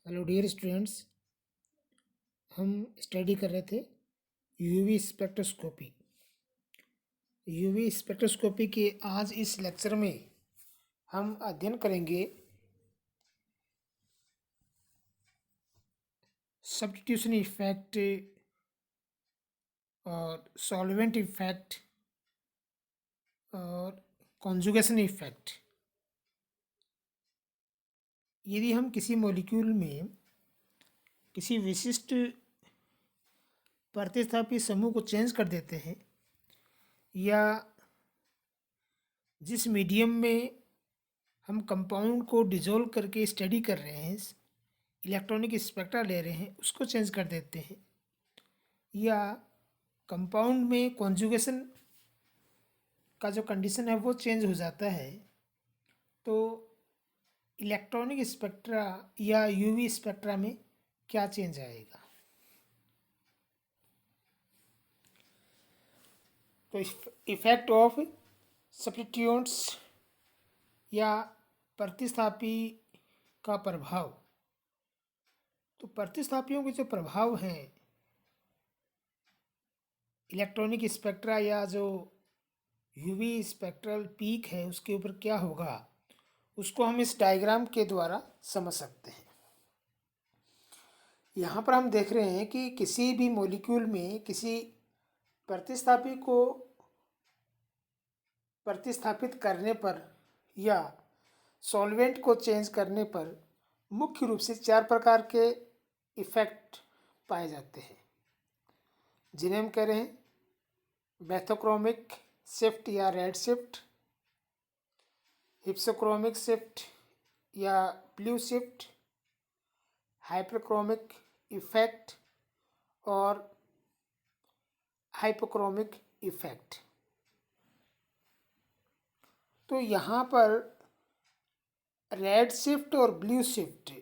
Hello dear students, हम study कर रहे थे यूवी स्पेक्ट्रोस्कोपी। यूवी स्पेक्ट्रोस्कोपी के आज इस लेक्चर में हम अध्ययन करेंगे सब्स्टिट्यूशन इफेक्ट और सॉल्वेंट इफेक्ट और कॉन्जुगेशन इफेक्ट। यदि हम किसी मॉलिक्यूल में किसी विशिष्ट प्रतिस्थापी समूह को चेंज कर देते हैं या जिस मीडियम में हम कंपाउंड को डिजोल्व करके स्टडी कर रहे हैं, इलेक्ट्रॉनिक स्पेक्ट्रा ले रहे हैं, उसको चेंज कर देते हैं, या कंपाउंड में कॉन्जुगेशन का जो कंडीशन है वो चेंज हो जाता है, तो इलेक्ट्रॉनिक स्पेक्ट्रा या यूवी स्पेक्ट्रा में क्या चेंज आएगा। तो इफेक्ट ऑफ सब्स्टिट्यूएंट्स या प्रतिस्थापी का प्रभाव। तो प्रतिस्थापियों के जो प्रभाव हैं इलेक्ट्रॉनिक स्पेक्ट्रा या जो यूवी स्पेक्ट्रल पीक है उसके ऊपर क्या होगा, उसको हम इस डायग्राम के द्वारा समझ सकते हैं। यहाँ पर हम देख रहे हैं कि किसी भी मॉलिक्यूल में किसी प्रतिस्थापी को प्रतिस्थापित करने पर या सॉल्वेंट को चेंज करने पर मुख्य रूप से 4 प्रकार के इफ़ेक्ट पाए जाते हैं, जिन्हें हम कह रहे हैं बैथोक्रोमिक शिफ्ट या रेड शिफ्ट, हिप्सोक्रोमिक शिफ्ट या ब्लू शिफ्ट, हाइपरक्रोमिक इफेक्ट और हाइपोक्रोमिक इफेक्ट। तो यहाँ पर रेड शिफ्ट और ब्लू शिफ्ट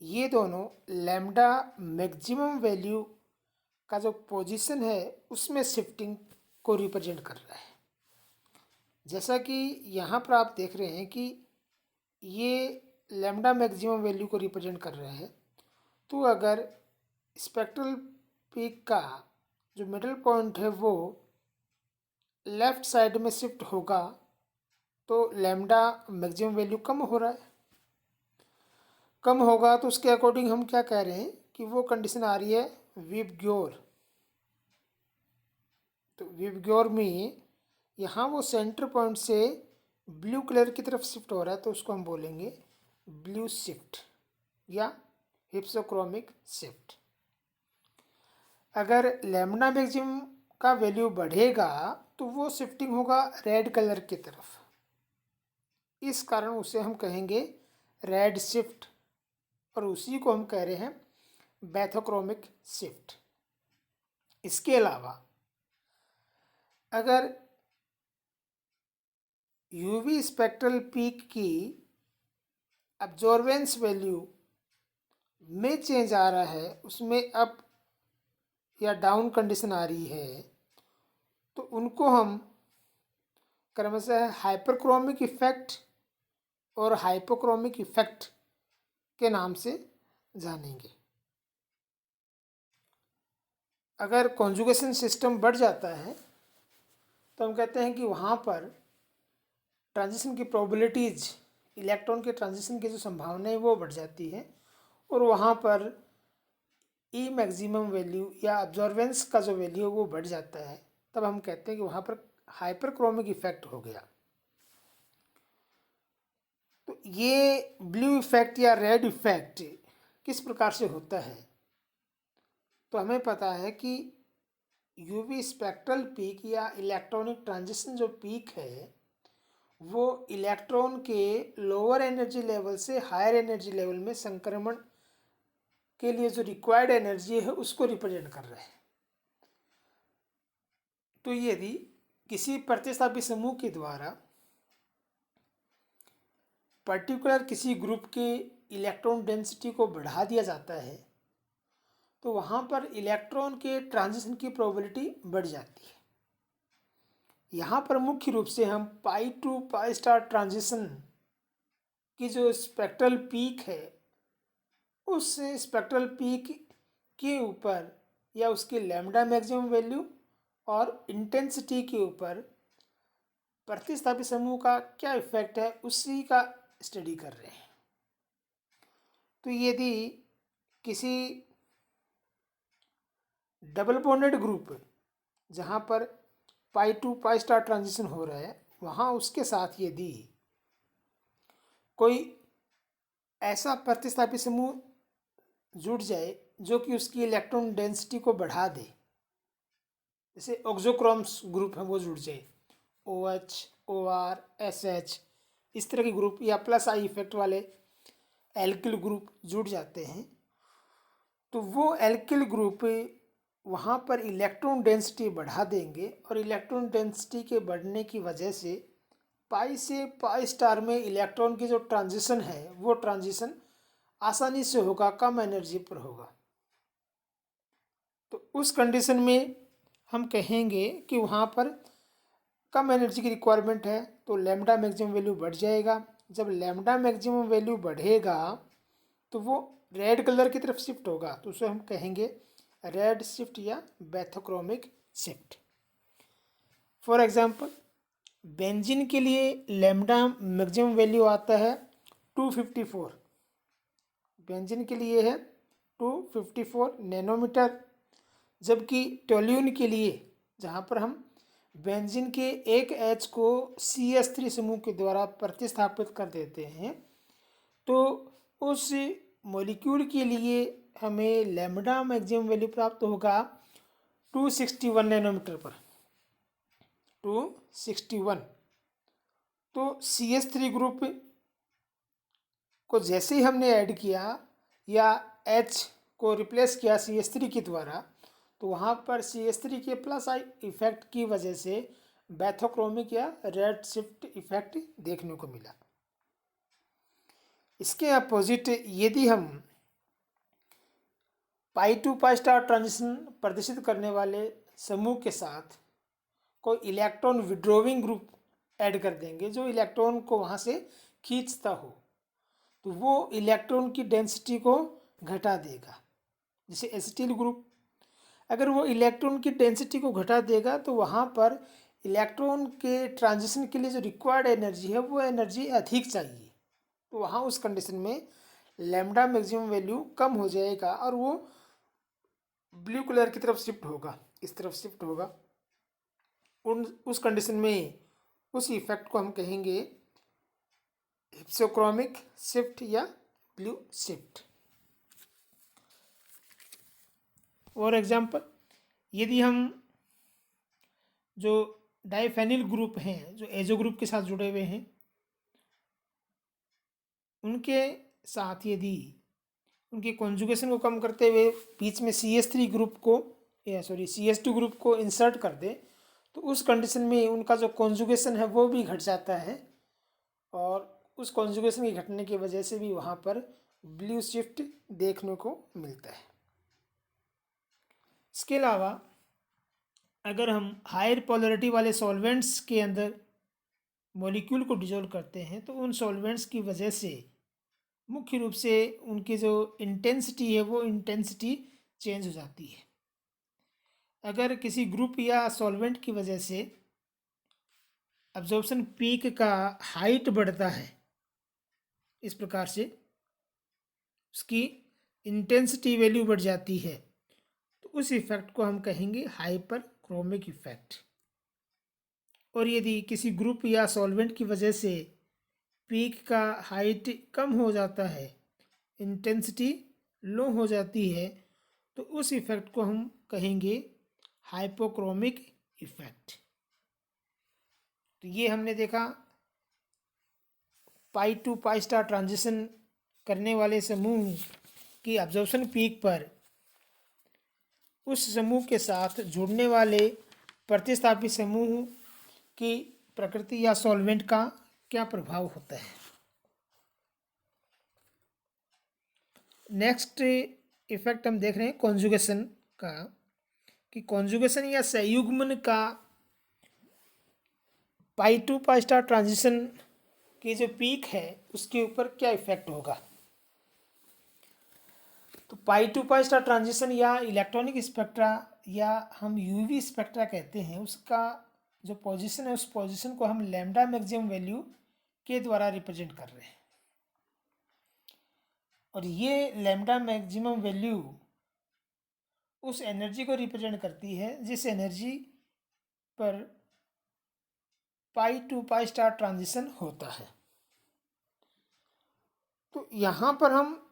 ये दोनों लैम्डा मैक्सिमम वैल्यू का जो पोजीशन है उसमें शिफ्टिंग को रिप्रेजेंट कर रहा है। जैसा कि यहाँ पर आप देख रहे हैं कि ये लैम्डा मैक्सिमम वैल्यू को रिप्रेजेंट कर रहा है, तो अगर स्पेक्ट्रल पीक का जो मिडल पॉइंट है वो लेफ़्ट साइड में शिफ्ट होगा तो लैम्डा मैक्सिमम वैल्यू कम हो रहा है। कम होगा तो उसके अकॉर्डिंग हम क्या कह रहे हैं कि वो कंडीशन आ रही है विबग्योर। तो विबग्योर में यहाँ वो सेंटर पॉइंट से ब्लू कलर की तरफ शिफ्ट हो रहा है, तो उसको हम बोलेंगे ब्लू शिफ्ट या हिप्सोक्रोमिक शिफ्ट। अगर लैम्डा मैक्सिमम का वैल्यू बढ़ेगा तो वो शिफ्टिंग होगा रेड कलर की तरफ, इस कारण उसे हम कहेंगे रेड शिफ्ट, और उसी को हम कह रहे हैं बैथोक्रोमिक शिफ्ट। इसके अलावा अगर यूवी स्पेक्ट्रल पीक की अब्जॉर्बेंस वैल्यू में चेंज आ रहा है, उसमें अप या डाउन कंडीशन आ रही है, तो उनको हम क्रमशः हाइपरक्रोमिक इफेक्ट और हाइपोक्रोमिक इफेक्ट के नाम से जानेंगे। अगर कॉन्जुगेशन सिस्टम बढ़ जाता है तो हम कहते हैं कि वहाँ पर ट्रांजिशन की प्रोबेबिलिटीज़, इलेक्ट्रॉन के ट्रांजिशन की जो संभावना है वो बढ़ जाती है, और वहाँ पर ई मैक्सिमम वैल्यू या अब्जॉर्बेंस का जो वैल्यू है वो बढ़ जाता है। तब हम कहते हैं कि वहाँ पर हाइपरक्रोमिक इफेक्ट हो गया। तो ये ब्लू इफेक्ट या रेड इफेक्ट किस प्रकार से होता है, तो हमें पता है कि यूवी स्पेक्ट्रल पीक या इलेक्ट्रॉनिक ट्रांजिशन जो पीक है वो इलेक्ट्रॉन के लोअर एनर्जी लेवल से हायर एनर्जी लेवल में संक्रमण के लिए जो रिक्वायर्ड एनर्जी है उसको रिप्रेजेंट कर रहा है। तो यदि किसी प्रतिस्थापी समूह के द्वारा पर्टिकुलर किसी ग्रुप के इलेक्ट्रॉन डेंसिटी को बढ़ा दिया जाता है तो वहाँ पर इलेक्ट्रॉन के ट्रांजिशन की प्रोबेबिलिटी बढ़ जाती है। यहाँ पर मुख्य रूप से हम पाई टू पाई स्टार ट्रांजिशन की जो स्पेक्ट्रल पीक है उस स्पेक्ट्रल पीक के ऊपर या उसकी लैम्डा मैक्सिमम वैल्यू और इंटेंसिटी के ऊपर प्रतिस्थापी समूह का क्या इफेक्ट है उसी का स्टडी कर रहे हैं। तो यदि किसी डबल बॉन्डेड ग्रुप जहाँ पर पाई टू पाई स्टार ट्रांजिशन हो रहा है वहाँ उसके साथ यदि कोई ऐसा प्रतिस्थापी समूह जुड़ जाए जो कि उसकी इलेक्ट्रॉन डेंसिटी को बढ़ा दे, जैसे ऑक्सोक्रोम्स ग्रुप है वो जुड़ जाए, OH, OR, SH इस तरह के ग्रुप या प्लस आई इफेक्ट वाले एल्किल ग्रुप जुड़ जाते हैं, तो वो एल्किल ग्रुप वहाँ पर इलेक्ट्रॉन डेंसिटी बढ़ा देंगे और इलेक्ट्रॉन डेंसिटी के बढ़ने की वजह से पाई से पाई स्टार में इलेक्ट्रॉन की जो ट्रांजिशन है वो ट्रांजिशन आसानी से होगा, कम एनर्जी पर होगा। तो उस कंडीशन में हम कहेंगे कि वहाँ पर कम एनर्जी की रिक्वायरमेंट है तो लैम्डा मैक्सिमम वैल्यू बढ़ जाएगा। जब लैम्डा मैक्सिमम वैल्यू बढ़ेगा तो वो रेड कलर की तरफ शिफ्ट होगा, तो उसे हम कहेंगे रेड शिफ्ट या bathochromic shift. For example benzene के लिए लैम्डा मैक्सिमम वैल्यू आता है 254, बेंजीन के लिए है 254 नैनोमीटर, जबकि टोल्यून के लिए जहाँ पर हम बेंजीन के एक H को CH3 समूह के द्वारा प्रतिस्थापित कर देते हैं तो उस मॉलिक्यूल के लिए हमें लैम्डा मैक्सिमम वैल्यू प्राप्त होगा 261 नैनोमीटर पर, 261। तो CH3 ग्रुप को जैसे ही हमने ऐड किया या H को रिप्लेस किया CH3 के द्वारा तो वहाँ पर CH3 के प्लस आई इफेक्ट की वजह से बैथोक्रोमिक या रेड शिफ्ट इफेक्ट देखने को मिला। इसके अपोजिट यदि हम पाई टू पाई स्टार ट्रांजिशन प्रदर्शित करने वाले समूह के साथ कोई इलेक्ट्रॉन विड्रोविंग ग्रुप ऐड कर देंगे जो इलेक्ट्रॉन को वहाँ से खींचता हो तो वो इलेक्ट्रॉन की डेंसिटी को घटा देगा। जैसे एसिटिल ग्रुप अगर वो इलेक्ट्रॉन की डेंसिटी को घटा देगा तो वहाँ पर इलेक्ट्रॉन के ट्रांजिशन के लिए जो रिक्वायर्ड एनर्जी है वो एनर्जी अधिक चाहिए, तो वहाँ उस कंडीशन में लैम्डा मैक्सिमम वैल्यू कम हो जाएगा और वो ब्लू कलर की तरफ शिफ्ट होगा, इस तरफ शिफ्ट होगा। उस कंडीशन में उस इफेक्ट को हम कहेंगे हिप्सोक्रोमिक शिफ्ट या ब्लू शिफ्ट। फॉर एग्जांपल यदि हम जो डाइफेनिल ग्रुप हैं जो एजो ग्रुप के साथ जुड़े हुए हैं उनके साथ यदि उनकी कॉन्जुगेशन को कम करते हुए बीच में CH3 ग्रुप को CH2 ग्रुप को इंसर्ट कर दे तो उस कंडीशन में उनका जो कॉन्जुगेशन है वो भी घट जाता है और उस कॉन्जुगेशन के घटने की वजह से भी वहाँ पर ब्लू शिफ्ट देखने को मिलता है। इसके अलावा अगर हम हायर पोलरिटी वाले सॉल्वेंट्स के अंदर मॉलिक्यूल को डिजोल्व करते हैं तो उन सॉल्वेंट्स की वजह से मुख्य रूप से उनकी जो इंटेंसिटी है वो इंटेंसिटी चेंज हो जाती है। अगर किसी ग्रुप या सॉल्वेंट की वजह से अब्जॉर्प्शन पीक का हाइट बढ़ता है इस प्रकार से उसकी इंटेंसिटी वैल्यू बढ़ जाती है तो उस इफेक्ट को हम कहेंगे हाइपर क्रोमिक इफेक्ट। और यदि किसी ग्रुप या सॉल्वेंट की वजह से पीक का हाइट कम हो जाता है, इंटेंसिटी लो हो जाती है तो उस इफेक्ट को हम कहेंगे हाइपोक्रोमिक इफेक्ट। तो ये हमने देखा पाई टू पाई स्टार ट्रांजिशन करने वाले समूह की अब्जॉर्प्शन पीक पर उस समूह के साथ जुड़ने वाले प्रतिस्थापी समूह की प्रकृति या सॉल्वेंट का क्या प्रभाव होता है। नेक्स्ट इफेक्ट हम देख रहे हैं कॉन्जुगेशन का, कि कॉन्जुगेशन या संयुग्मन का पाई टू पाई स्टार ट्रांजिशन की जो पीक है उसके ऊपर क्या इफेक्ट होगा। तो पाई टू पाई स्टार ट्रांजिशन या इलेक्ट्रॉनिक स्पेक्ट्रा या हम यूवी स्पेक्ट्रा कहते हैं, उसका जो पोजीशन है उस पोजीशन को हम लैम्डा मैक्सिमम वैल्यू के द्वारा रिप्रेजेंट कर रहे हैं। और ये लैम्डा मैक्सिमम वैल्यू उस एनर्जी को रिप्रेजेंट करती है जिस एनर्जी पर पाई टू पाई स्टार ट्रांजिशन होता है। तो यहाँ पर हम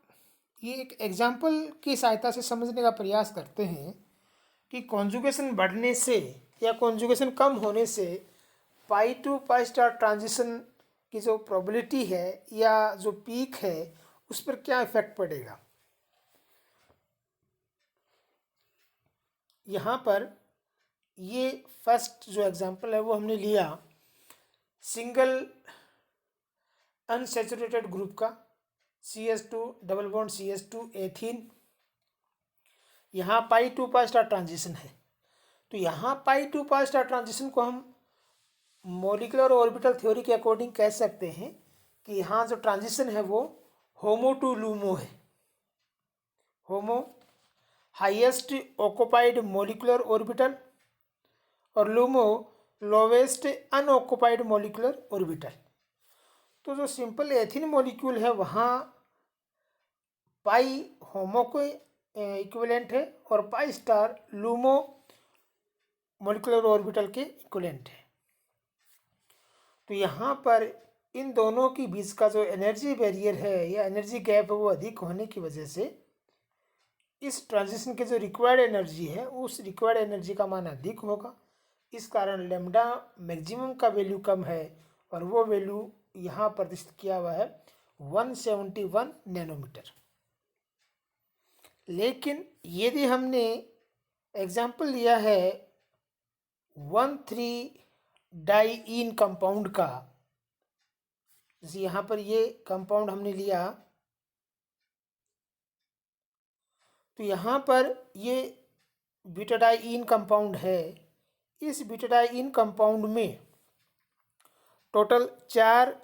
ये एक एग्जाम्पल की सहायता से समझने का प्रयास करते हैं कि कॉन्जुगेशन बढ़ने से या कॉन्जुगेशन कम होने से पाई टू पाई स्टार ट्रांजिशन की जो प्रोबेबिलिटी है या जो पीक है उस पर क्या इफेक्ट पड़ेगा। यहाँ पर ये फर्स्ट जो एग्जाम्पल है वो हमने लिया सिंगल अनसैचुरेटेड ग्रुप का CH2 double bond CH2 ethene. यहाँ पाई टू पाई स्टार ट्रांजिशन है। तो यहाँ पाई टू पाई स्टार ट्रांजिशन को हम मॉलिक्यूलर ऑर्बिटल थ्योरी के अकॉर्डिंग कह सकते हैं कि यहाँ जो ट्रांजिशन है वो होमो टू लूमो है। होमो हाईएस्ट ऑक्युपाइड मॉलिक्यूलर ऑर्बिटल और LUMO lowest unoccupied molecular orbital. तो जो सिंपल एथिन मॉलिक्यूल है वहाँ पाई होमो को इक्विवेलेंट है और pi star LUMO molecular orbital के इक्विवेलेंट है। तो यहाँ पर इन दोनों के बीच का जो एनर्जी बैरियर है या एनर्जी गैप है वो अधिक होने की वजह से इस ट्रांजिशन के जो रिक्वायर्ड एनर्जी है उस रिक्वायर्ड एनर्जी का मान अधिक होगा। इस कारण लैम्डा मैक्सिमम का वैल्यू कम है और वो वैल्यू यहाँ प्रदर्शित किया हुआ है 171 नैनोमीटर। लेकिन यदि हमने एग्जाम्पल लिया है 1,3 डाइईन कंपाउंड का, जैसे यहाँ पर ये कंपाउंड हमने लिया तो यहाँ पर ये ब्यूटाडाइईन कंपाउंड है। इस ब्यूटाडाइईन कंपाउंड में टोटल 4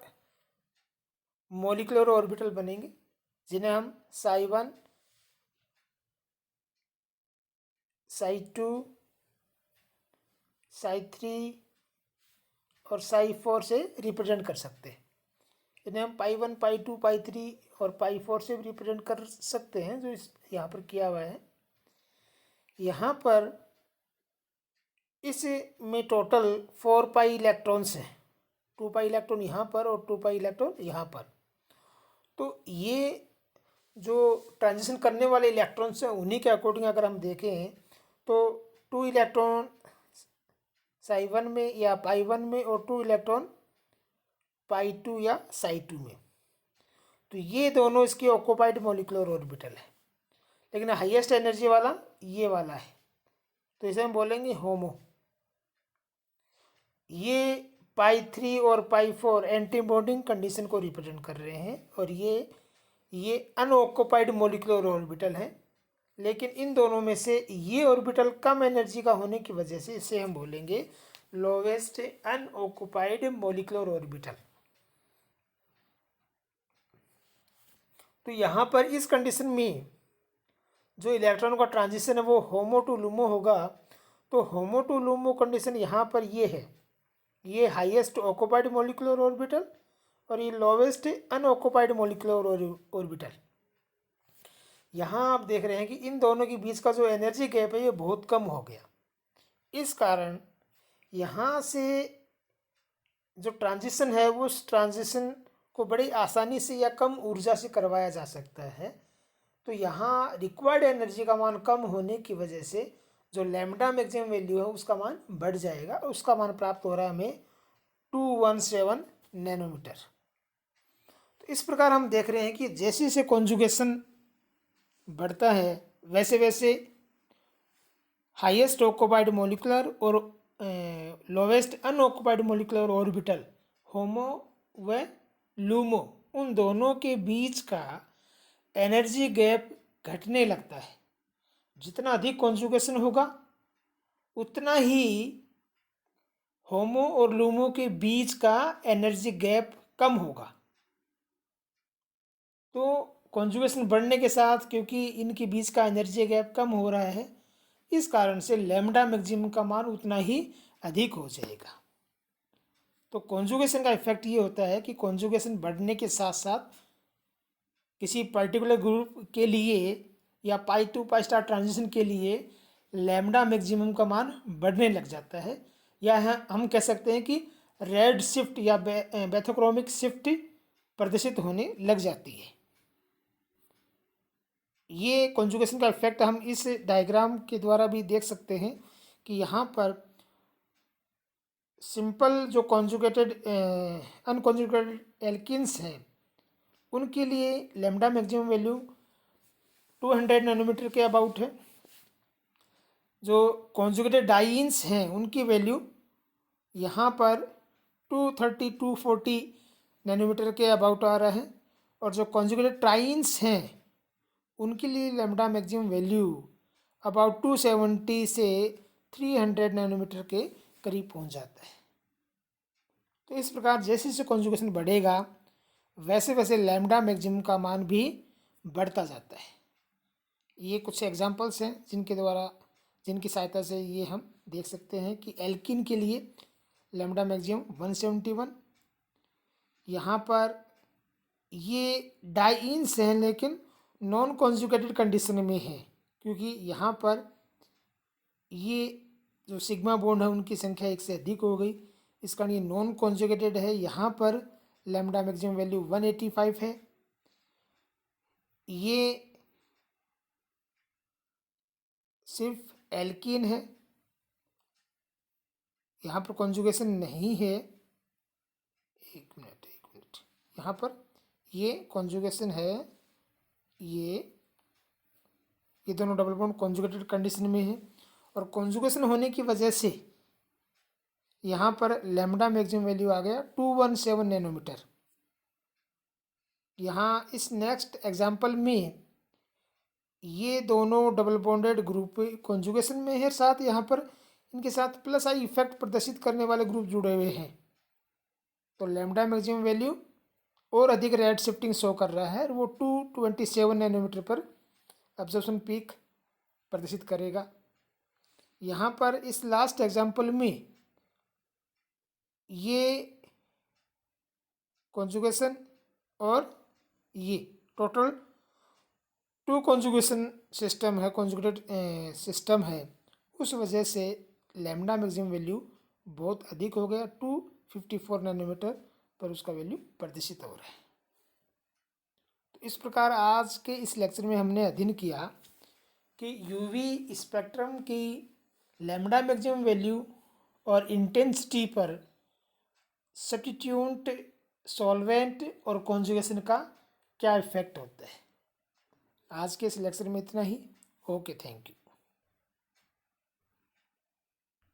मॉलिक्यूलर ऑर्बिटल बनेंगे जिन्हें हम psi1 psi2 psi3 और psi4 से रिप्रेजेंट कर सकते हैं। इन्हें हम पाई1 पाई2 पाई3 और पाई4 से भी रिप्रेजेंट कर सकते हैं जो इस यहाँ पर किया हुआ है। यहाँ पर इस में टोटल 4 पाई इलेक्ट्रॉन्स हैं, 2 पाई इलेक्ट्रॉन यहाँ पर और 2 पाई इलेक्ट्रॉन यहाँ पर। तो ये जो ट्रांजिशन करने वाले इलेक्ट्रॉन्स हैं उन्हीं के अकॉर्डिंग अगर हम देखें तो 2 इलेक्ट्रॉन psi1 में या पाई1 में और 2 इलेक्ट्रॉन पाई2 या psi2 में। तो ये दोनों इसके ऑक्युपाइड मॉलिक्यूलर ऑर्बिटल है, लेकिन हाईएस्ट एनर्जी वाला ये वाला है तो इसे हम बोलेंगे होमो। ये पाई3 और पाई4 एंटी बॉन्डिंग कंडीशन को रिप्रेजेंट कर रहे हैं और ये अनऑक्युपाइड मॉलिक्यूलर ऑर्बिटल है। लेकिन इन दोनों में से ये ऑर्बिटल कम एनर्जी का होने की वजह से इसे हम बोलेंगे लोवेस्ट अनऑक्युपाइड मॉलिक्यूलर ऑर्बिटल। तो यहाँ पर इस कंडीशन में जो इलेक्ट्रॉन का ट्रांजिशन है वो होमो टू लूमो होगा। तो होमो टू लूमो कंडीशन यहाँ पर ये है, ये हाईएस्ट ऑक्युपाइड मॉलिक्यूलर ऑर्बिटल और ये लोवेस्ट अनऑक्युपाइड मॉलिक्यूलर ऑर्बिटल। यहाँ आप देख रहे हैं कि इन दोनों के बीच का जो एनर्जी गैप है ये बहुत कम हो गया। इस कारण यहाँ से जो ट्रांजिशन है वो उस ट्रांजिशन को बड़ी आसानी से या कम ऊर्जा से करवाया जा सकता है। तो यहाँ रिक्वायर्ड एनर्जी का मान कम होने की वजह से जो लैम्डा मैक्सिमम वैल्यू है उसका मान बढ़ जाएगा। उसका मान प्राप्त हो रहा है हमें 217 नैनोमीटर। तो इस प्रकार हम देख रहे हैं कि जैसे जैसे कॉन्जुगेशन बढ़ता है वैसे वैसे हाईएस्ट ऑक्युपाइड मॉलिक्यूलर और लोवेस्ट अनऑक्युपाइड मॉलिक्यूलर ऑर्बिटल होमो व लूमो उन दोनों के बीच का एनर्जी गैप घटने लगता है। जितना अधिक कॉन्जुगेशन होगा उतना ही होमो और लूमो के बीच का एनर्जी गैप कम होगा। तो कॉन्जुगेशन बढ़ने के साथ क्योंकि इनके बीच का एनर्जी गैप कम हो रहा है, इस कारण से लैम्डा मैक्सिमम का मान उतना ही अधिक हो जाएगा। तो कॉन्जुगेशन का इफेक्ट ये होता है कि कॉन्जुगेशन बढ़ने के साथ साथ किसी पर्टिकुलर ग्रुप के लिए या पाई टू पाई स्टार ट्रांजिशन के लिए लैम्डा मैक्सिमम का मान बढ़ने लग जाता है, या हम कह सकते हैं कि रेड शिफ्ट या बैथोक्रोमिक शिफ्ट प्रदर्शित होने लग जाती है। ये कॉन्जुगेशन का इफेक्ट हम इस डायग्राम के द्वारा भी देख सकते हैं कि यहाँ पर सिंपल जो कॉन्जुगेटेड अनकॉन्जुगेटेड एल्किन्स हैं उनके लिए लैम्डा मैक्सिमम वैल्यू 200 नैनोमीटर के अबाउट है। जो कॉन्जुगेटेड डाइन्स हैं उनकी वैल्यू यहाँ पर 230 240 नैनोमीटर के अबाउट आ रहा है, और जो कॉन्जुगेटेड ट्राइन्स हैं उनके लिए लैम्डा मैक्सिमम वैल्यू अबाउट 270 से 300 नैनोमीटर के करीब पहुँच जाता है। तो इस प्रकार जैसे जैसे कॉन्जुगेशन बढ़ेगा वैसे वैसे लैम्डा मैक्सिमम का मान भी बढ़ता जाता है। ये कुछ एग्जांपल्स हैं जिनकी सहायता से ये हम देख सकते हैं कि एल्किन के लिए लैम्डा मैक्सिमम 171। यहाँ पर ये डाइन्स हैं लेकिन नॉन कॉन्जुगेटेड कंडीशन में है, क्योंकि यहाँ पर ये जो सिग्मा बॉन्ड है उनकी संख्या एक से अधिक हो गई, इस कारण ये नॉन कॉन्जुगेटेड है। यहाँ पर लैम्डा मैक्सिमम वैल्यू 185 है। ये सिर्फ एल्कीन है, यहाँ पर कॉन्जुगेशन नहीं है। एक मिनट यहाँ पर ये कॉन्जुगेशन है, ये दोनों डबल बॉन्ड कॉन्जुगेटेड कंडीशन में है, और कॉन्जुगेशन होने की वजह से यहाँ पर लैम्डा मैक्सिमम वैल्यू आ गया 217 नैनोमीटर। यहाँ इस नेक्स्ट एग्जाम्पल में ये दोनों डबल बॉन्डेड ग्रुप कॉन्जुगेशन में है, साथ यहाँ पर इनके साथ प्लस आई इफेक्ट प्रदर्शित करने वाले ग्रुप जुड़े हुए हैं। तो लैम्डा मैक्सिमम वैल्यू और अधिक रेड शिफ्टिंग शो कर रहा है, और वो 227 नैनोमीटर पर एब्जॉर्प्शन पीक प्रदर्शित करेगा। यहाँ पर इस लास्ट एग्जाम्पल में ये कॉन्जुगेशन और ये टोटल 2 कॉन्जुगेशन सिस्टम है, कॉन्जुगेटेड सिस्टम है, उस वजह से लैम्डा मैक्सिमम वैल्यू बहुत अधिक हो गया। 254 नैनोमीटर पर उसका वैल्यू प्रदर्शित हो रहा है। तो इस प्रकार आज के इस लेक्चर में हमने अध्ययन किया कि यूवी स्पेक्ट्रम की लैम्डा मैक्सिमम वैल्यू और इंटेंसिटी पर सब्स्टिट्यूट सॉल्वेंट और कॉन्जुगेशन का क्या इफेक्ट होता है। आज के इस लेक्चर में इतना ही। Okay, thank you.